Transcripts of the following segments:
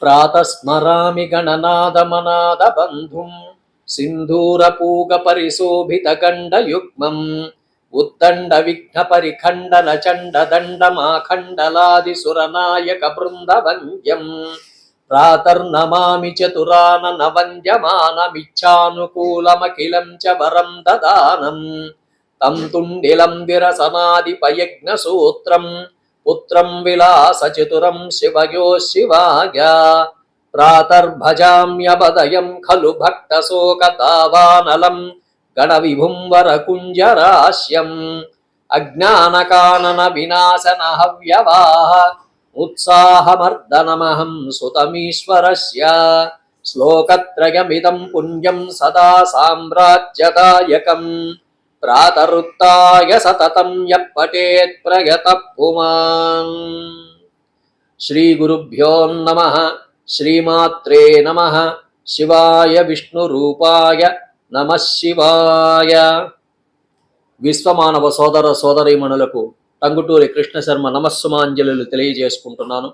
प्रातस्मरामि गणनादमनादबन्धुं सिन्धूरपूगपरिशोभितगण्डयुग्मम् उद्दण्डविघ्नपरिखण्डनचण्डदण्डमाखण्डलादिसुरनायकबृन्दवन्द्यम् प्रातर्नमामि चतुराननवन्द्यमानमिच्छानुकूलमखिलं च वरं ददानम् तं तुण्डिलं विरसनादिपयज्ञसूत्रं पुत्रं विलासचतुरं शिवयो शिवाय प्रातर्भजाम्यबदयं खलु भक्तशोकतावानलं गणविभुं वरकुञ्जराश्यम् अज्ञानकाननविनाशनहव्यवाः उत्साहमर्दनमहं सुतमीश्वरस्य श्लोकत्रयमिदं पुण्यं सदा साम्राज्यदायकम् प्रातरुत्थाय सततं यः पठेत् प्रयतः पुमान्। श्री गुरुभ्यो नमः। श्रीमात्रे नमः। शिवाय विष्णुरूपाय नमः शिवाय। విశ్వమానవ సోదర సోదరీమణులకు టంగుటూరి కృష్ణ శర్మ నమస్సుమాంజలులు తెలియజేసుకుంటున్నాను.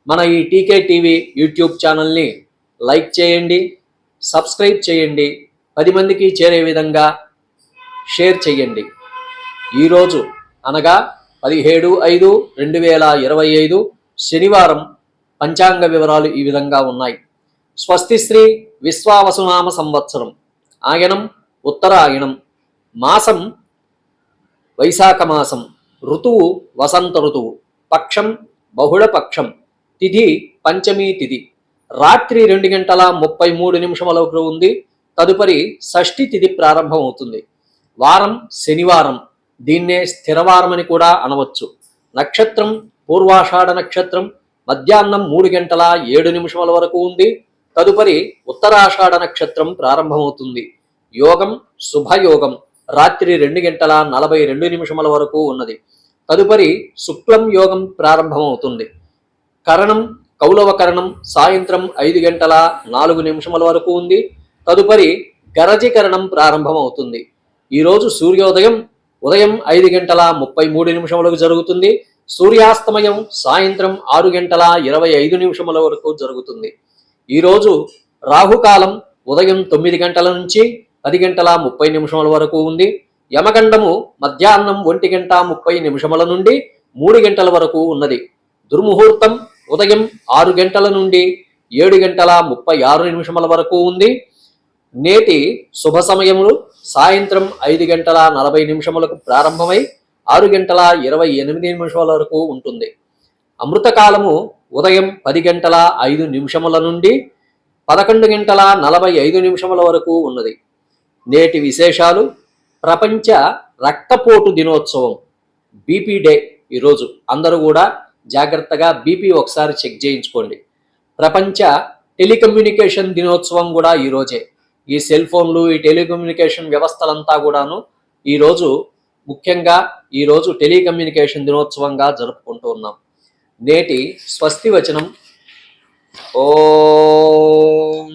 మన ఈ టీకే టీవీ యూట్యూబ్ ఛానల్ని లైక్ చేయండి, సబ్స్క్రైబ్ చేయండి, 10 మందికి చేరే విధంగా షేర్ చేయండి. ఈరోజు అనగా 17/5/2025 శనివారం పంచాంగ వివరాలు ఈ విధంగా ఉన్నాయి. స్వస్తి శ్రీ విశ్వావసునామ సంవత్సరం, ఆయనం ఉత్తరాయణం, మాసం వైశాఖ మాసం, ఋతువు వసంత ఋతువు, పక్షం బహుళపక్షం, తిథి పంచమీ తిథి, రాత్రి 2:33 వరకు ఉంది. తదుపరి షష్ఠి తిథి ప్రారంభం అవుతుంది. వారం శనివారం, దీన్నే స్థిరవారమని కూడా అనవచ్చు. నక్షత్రం పూర్వాషాఢ నక్షత్రం, మధ్యాహ్నం 3:07 వరకు ఉంది. తదుపరి ఉత్తరాషాఢ నక్షత్రం ప్రారంభమవుతుంది. యోగం శుభయోగం రాత్రి 2:42 వరకు ఉన్నది. తదుపరి శుక్లం యోగం ప్రారంభమవుతుంది. కరణం కౌలవ కరణం సాయంత్రం 5:04 వరకు ఉంది. తదుపరి గరజీకరణం ప్రారంభమవుతుంది. ఈరోజు సూర్యోదయం ఉదయం 5:33 జరుగుతుంది. సూర్యాస్తమయం సాయంత్రం 6:25 వరకు జరుగుతుంది. ఈరోజు రాహుకాలం ఉదయం 9 గంటల నుంచి 10:30 వరకు ఉంది. యమగండము మధ్యాహ్నం 1:30 నుండి 3 గంటల వరకు ఉన్నది. దుర్ముహూర్తం ఉదయం 6 గంటల నుండి 7:36 వరకు ఉంది. నేటి శుభ సమయములు సాయంత్రం 5:40 ప్రారంభమై 6:28 వరకు ఉంటుంది. అమృతకాలము ఉదయం 10:05 నుండి 11:45 వరకు ఉన్నది. నేటి విశేషాలు: ప్రపంచ రక్తపోటు దినోత్సవం, బీపీ డే. ఈరోజు అందరూ కూడా జాగ్రత్తగా బీపీ ఒకసారి చెక్ చేయించుకోండి. ప్రపంచ టెలికమ్యూనికేషన్ దినోత్సవం కూడా ఈరోజే. ఈ సెల్ ఫోన్లు, ఈ టెలికమ్యూనికేషన్ వ్యవస్థలంతా కూడాను ఈరోజు ముఖ్యంగా ఈరోజు టెలికమ్యూనికేషన్ దినోత్సవంగా జరుపుకుంటూ ఉన్నాం. నేటి స్వస్తి వచనం: ఓం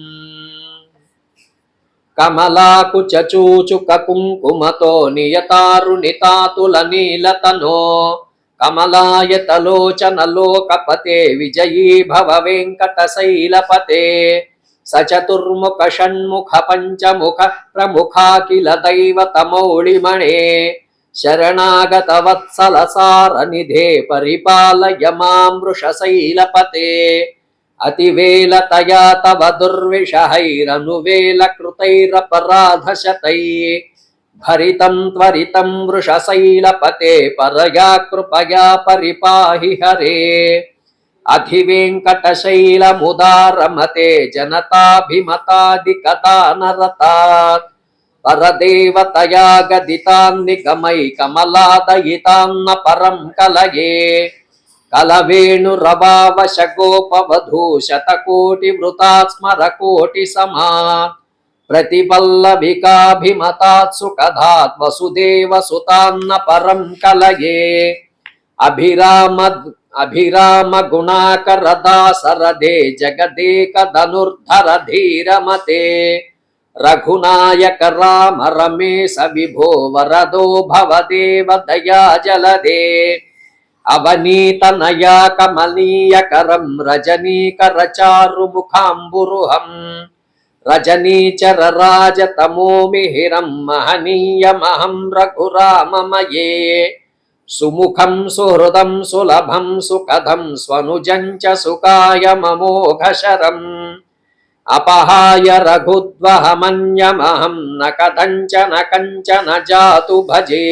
కమలాకు చచూచుక కుంకుమతో నియతారుణితాతుల నీలతనో కమలాయతలోచనలోకపతే విజయీ భవ వెంకటశైలపతే సచతుర్ముఖ షణ్ముఖ పంచముఖ ప్రముఖాఖిల దైవతమౌళిమణే శరణాగత వత్సల సారనిధే పరిపాలయ మాం వృషశైలపతే అతివేలతయా తవ దుర్విషహైరనువేల కృతైరపరాధశతై భరితం త్వరితం వృషశైలపతే పరయా కృపయా పరిపాహి హరే అధివేంకటశైలముదారమతే జనతాభిమతాదికదానరతాత్ పరదేవతయా గదితాన్నిగమై కమలాదయితాన్న పరం కలయే కలవేణురవావశగోపవధూ శతకోటి వృతాస్మర కోటి సమా ప్రతిపల్లవికాభిమతాత్ సుఖధాత్ వసుదేవ సుతాన్న పరం కలయే అభిరామ గుణాకర దాసరదే జగదేక ధనుర్ధర ధీరమతే రఘునాయక రామ రమేశ విభో వరదో భవదేవ దయా జలదే అవనీతనయా కమనీయకరం రజనీకరచారుముఖాంబురుహం రజనీచరరాజతమోమిహిరం మహనీయమహం రఘురామమయే సుముఖం సుహృదం సులభం సుఖదం స్వనుజం చ సుఖాయ మమోఘశరం అపహాయ రఘుద్వహమన్యమహం న కథంచన కంచన జాతు భజే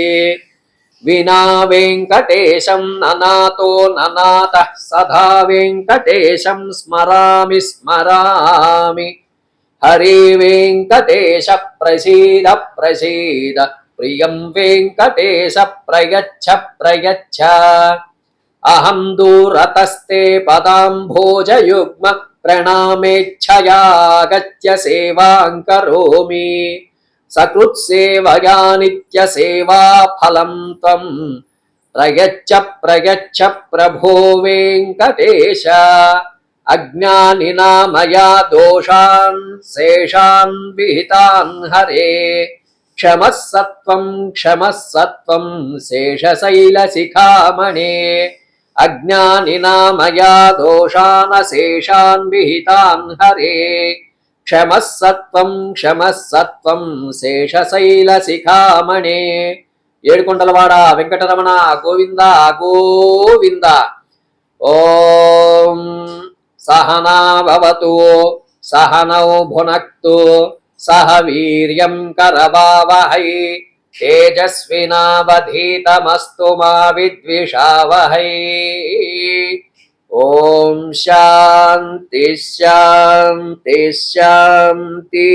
వినా వెంకటేశం ననాతో ననాతః సదా వెంకటేశం స్మరామి స్మరామి హరే వెంకటేశ ప్రసీద ప్రసీద ప్రియం వెంకటేశ ప్రయచ్ఛ ప్రయచ్ఛ అహం దూరతస్తే పదాంభోజయుగ్మ ప్రణామేచ్ఛయాగత్య సేవాం కరోమి సకృత్సేవయా నిత్యసేవా ఫలం త్వం ప్రయచ్ఛ ప్రయచ్ఛ ప్రభో వెంకటేశ అజ్ఞానినా మయా దోషాన్ శేషాన్ విహితాన్ హరే క్షమః సత్వం శేషశైలశిఖామణే అజ్ఞానినా మయా దోషానశేషాన్ విహితాన్ హరే క్షమః సత్వం శేషశైలశిఖామణే. ఏడుకొండలవాడ వెంకటరమణ గోవింద గోవింద. ఓం సహనా భవతు సహనౌ భునక్తు సహ వీర్యం కరవావహై తేజస్వినావధీతమస్తు మా విద్విషావహై. ఓం శాంతి శాంతి శాంతి.